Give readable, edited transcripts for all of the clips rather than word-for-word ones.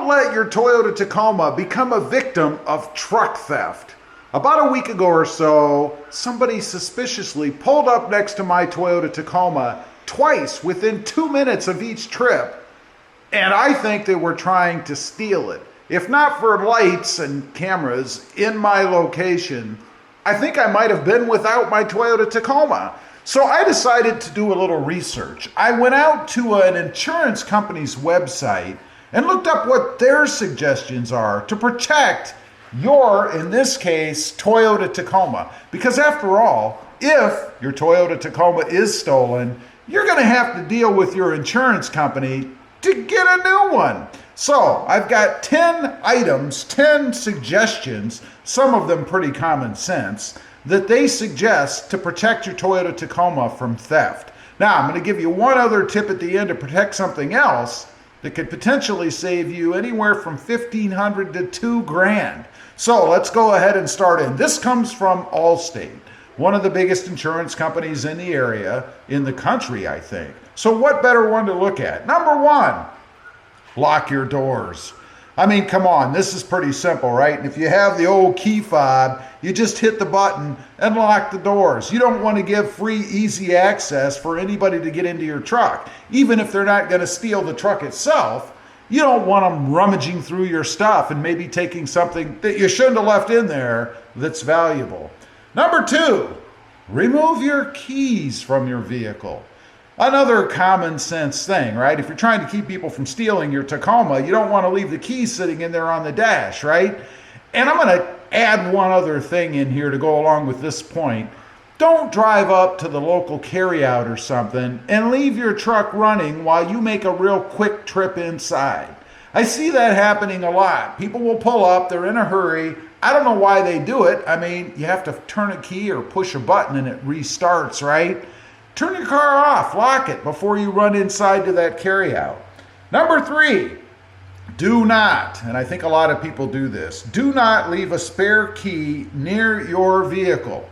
Don't let your Toyota Tacoma become a victim of truck theft. About a week ago or so, somebody suspiciously pulled up next to my Toyota Tacoma twice within 2 minutes of each trip, and I think they were trying to steal it. If not for lights and cameras in my location, I think I might have been without my Toyota Tacoma. So I decided to do a little research. I went out to an insurance company's website and looked up what their suggestions are to protect your, in this case, Toyota Tacoma. Because after all, if your Toyota Tacoma is stolen, you're going to have to deal with your insurance company to get a new one. So I've got 10 items, 10 suggestions, some of them pretty common sense, that they suggest to protect your Toyota Tacoma from theft. Now, I'm going to give you one other tip at the end to protect something else that could potentially save you anywhere from $1,500 to $2,000. So let's go ahead and start in. This comes from Allstate, one of the biggest insurance companies in the area, in the country, I think. So what better one to look at? Number one, lock your doors. I mean, come on, this is pretty simple, right? And if you have the old key fob, you just hit the button and lock the doors. You don't want to give free, easy access for anybody to get into your truck. Even if they're not going to steal the truck itself, you don't want them rummaging through your stuff and maybe taking something that you shouldn't have left in there that's valuable. Number two, remove your keys from your vehicle. Another common sense thing, right? If you're trying to keep people from stealing your Tacoma, you don't want to leave the keys sitting in there on the dash, right? And I'm going to add one other thing in here to go along with this point. Don't drive up to the local carryout or something and leave your truck running while you make a real quick trip inside. I see that happening a lot. People will pull up, they're in a hurry. I don't know why they do it. I mean, you have to turn a key or push a button and it restarts, right? Turn your car off, lock it before you run inside to that carryout. Number three, do not, and I think a lot of people do this, do not leave a spare key near your vehicle.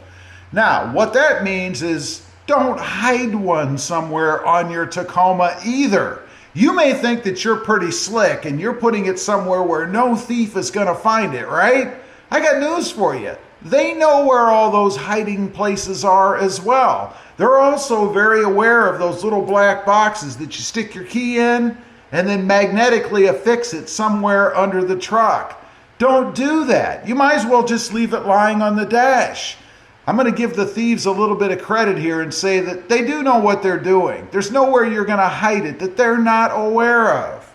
Now, what that means is don't hide one somewhere on your Tacoma either. You may think that you're pretty slick and you're putting it somewhere where no thief is going to find it, right? I got news for you. They know where all those hiding places are as well. They're also very aware of those little black boxes that you stick your key in and then magnetically affix it somewhere under the truck. Don't do that. You might as well just leave it lying on the dash. I'm going to give the thieves a little bit of credit here and say that they do know what they're doing. There's nowhere you're going to hide it that they're not aware of.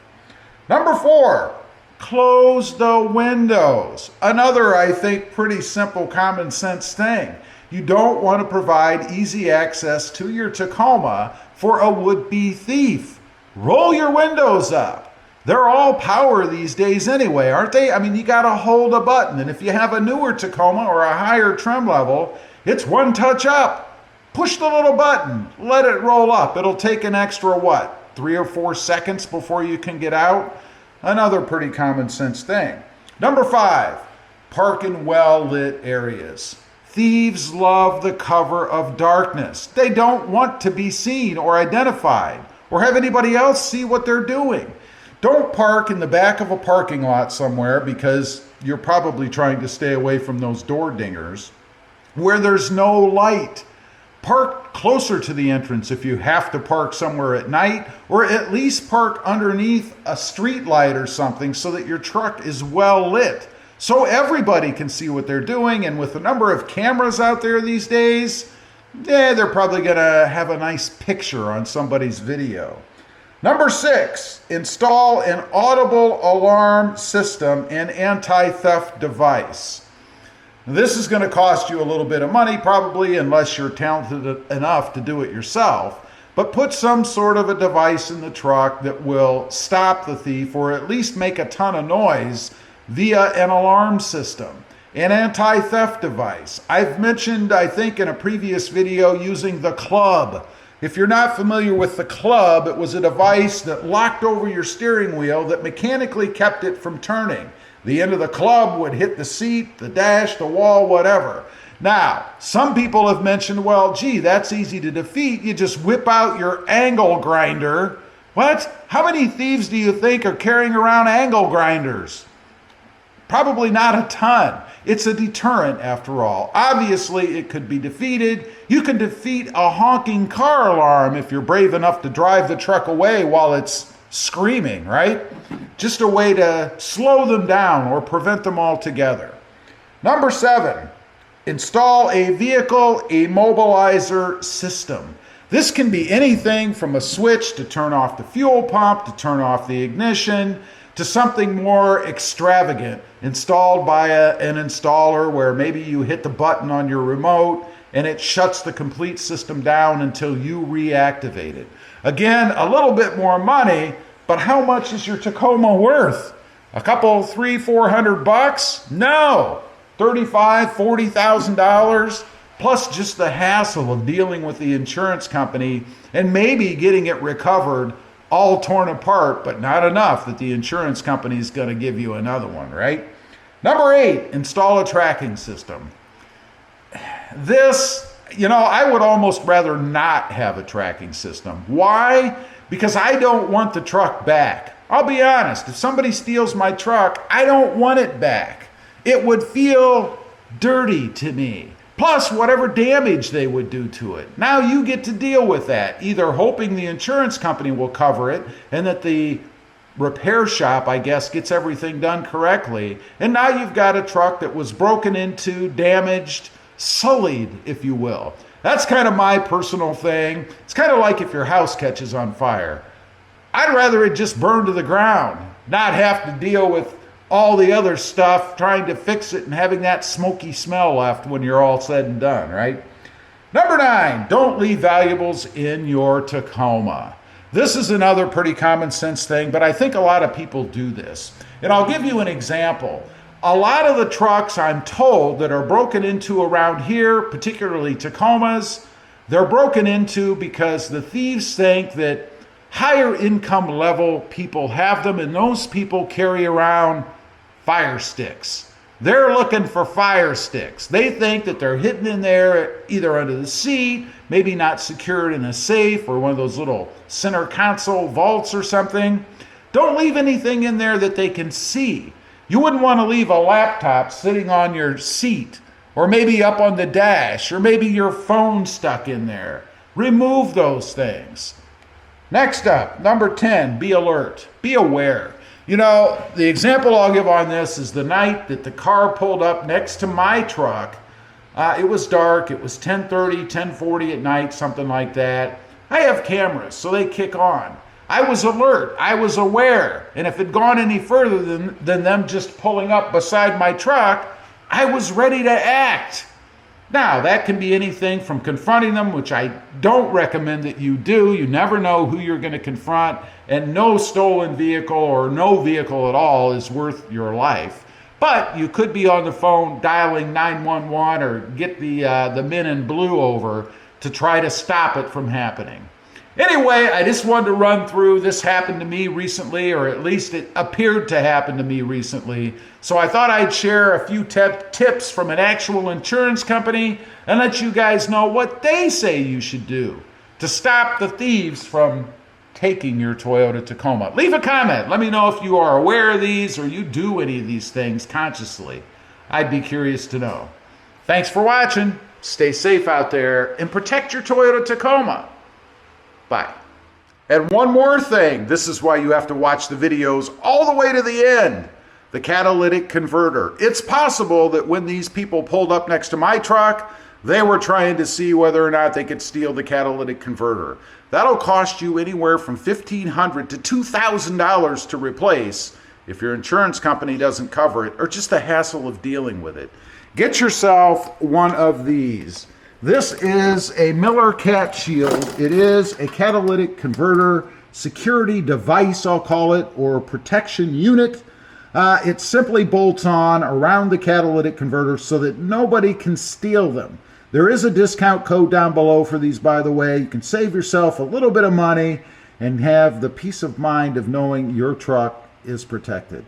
Number four, close the windows. Another, I think, pretty simple common sense thing. You don't want to provide easy access to your Tacoma for a would-be thief. Roll your windows up. They're all power these days anyway, aren't they? I mean, you got to hold a button. And if you have a newer Tacoma or a higher trim level, it's one touch up. Push the little button. Let it roll up. It'll take an extra, 3 or 4 seconds before you can get out? Another pretty common sense thing. Number five, park in well-lit areas. Thieves love the cover of darkness. They don't want to be seen or identified or have anybody else see what they're doing. Don't park in the back of a parking lot somewhere because you're probably trying to stay away from those door dingers where there's no light. Park closer to the entrance if you have to park somewhere at night, or at least park underneath a street light or something so that your truck is well lit, so everybody can see what they're doing. And with the number of cameras out there these days, they're probably going to have a nice picture on somebody's video. Number six, install an audible alarm system and anti-theft device. This is going to cost you a little bit of money, probably, unless you're talented enough to do it yourself. But put some sort of a device in the truck that will stop the thief or at least make a ton of noise via an alarm system. An anti-theft device. I've mentioned, I think, in a previous video using the club. If you're not familiar with the club, it was a device that locked over your steering wheel that mechanically kept it from turning. The end of the club would hit the seat, the dash, the wall, whatever. Now, some people have mentioned, well, gee, that's easy to defeat. You just whip out your angle grinder. What? How many thieves do you think are carrying around angle grinders? Probably not a ton. It's a deterrent after all. Obviously, it could be defeated. You can defeat a honking car alarm if you're brave enough to drive the truck away while it's screaming, right? Just a way to slow them down or prevent them altogether. Number 7, install a vehicle immobilizer system. This can be anything from a switch to turn off the fuel pump, to turn off the ignition, to something more extravagant installed by an installer where maybe you hit the button on your remote and it shuts the complete system down until you reactivate it. Again, a little bit more money, but how much is your Tacoma worth? A couple, $300-400? No, $35,000, $40,000, plus just the hassle of dealing with the insurance company and maybe getting it recovered all torn apart, but not enough that the insurance company is going to give you another one, right? Number 8, install a tracking system. This, I would almost rather not have a tracking system. Why? Because I don't want the truck back. I'll be honest, if somebody steals my truck, I don't want it back. It would feel dirty to me. Plus whatever damage they would do to it. Now you get to deal with that, either hoping the insurance company will cover it and that the repair shop, I guess, gets everything done correctly. And now you've got a truck that was broken into, damaged, sullied, if you will. That's kind of my personal thing. It's kind of like if your house catches on fire. I'd rather it just burn to the ground, not have to deal with all the other stuff, trying to fix it and having that smoky smell left when you're all said and done, right? Number 9, don't leave valuables in your Tacoma. This is another pretty common sense thing, but I think a lot of people do this. And I'll give you an example. A lot of the trucks, I'm told, that are broken into around here, particularly Tacomas, they're broken into because the thieves think that higher income level people have them, and those people carry around fire sticks. They're looking for fire sticks. They think that they're hidden in there, either under the seat, maybe not secured in a safe or one of those little center console vaults or something. Don't leave anything in there that they can see. You wouldn't want to leave a laptop sitting on your seat, or maybe up on the dash, or maybe your phone stuck in there. Remove those things. Next up, number 10, be alert, be aware. The example I'll give on this is the night that the car pulled up next to my truck. It was dark, it was 10:30, 10:40 at night, something like that. I have cameras, so they kick on. I was alert, I was aware, and if it had gone any further than them just pulling up beside my truck, I was ready to act. Now, that can be anything from confronting them, which I don't recommend that you do. You never know who you're going to confront, and no stolen vehicle or no vehicle at all is worth your life. But you could be on the phone dialing 911 or get the men in blue over to try to stop it from happening. Anyway, I just wanted to run through. This happened to me recently, or at least it appeared to happen to me recently. So I thought I'd share a few tips from an actual insurance company and let you guys know what they say you should do to stop the thieves from taking your Toyota Tacoma. Leave a comment. Let me know if you are aware of these or you do any of these things consciously. I'd be curious to know. Thanks for watching. Stay safe out there and protect your Toyota Tacoma. Bye. And one more thing, this is why you have to watch the videos all the way to the end. The catalytic converter. It's possible that when these people pulled up next to my truck, they were trying to see whether or not they could steal the catalytic converter. That'll cost you anywhere from $1,500 to $2,000 to replace if your insurance company doesn't cover it, or just the hassle of dealing with it. Get yourself one of these. This is a Miller Cat Shield. It is a catalytic converter security device, I'll call it, or protection unit. It simply bolts on around the catalytic converter so that nobody can steal them. There is a discount code down below for these, by the way. You can save yourself a little bit of money and have the peace of mind of knowing your truck is protected.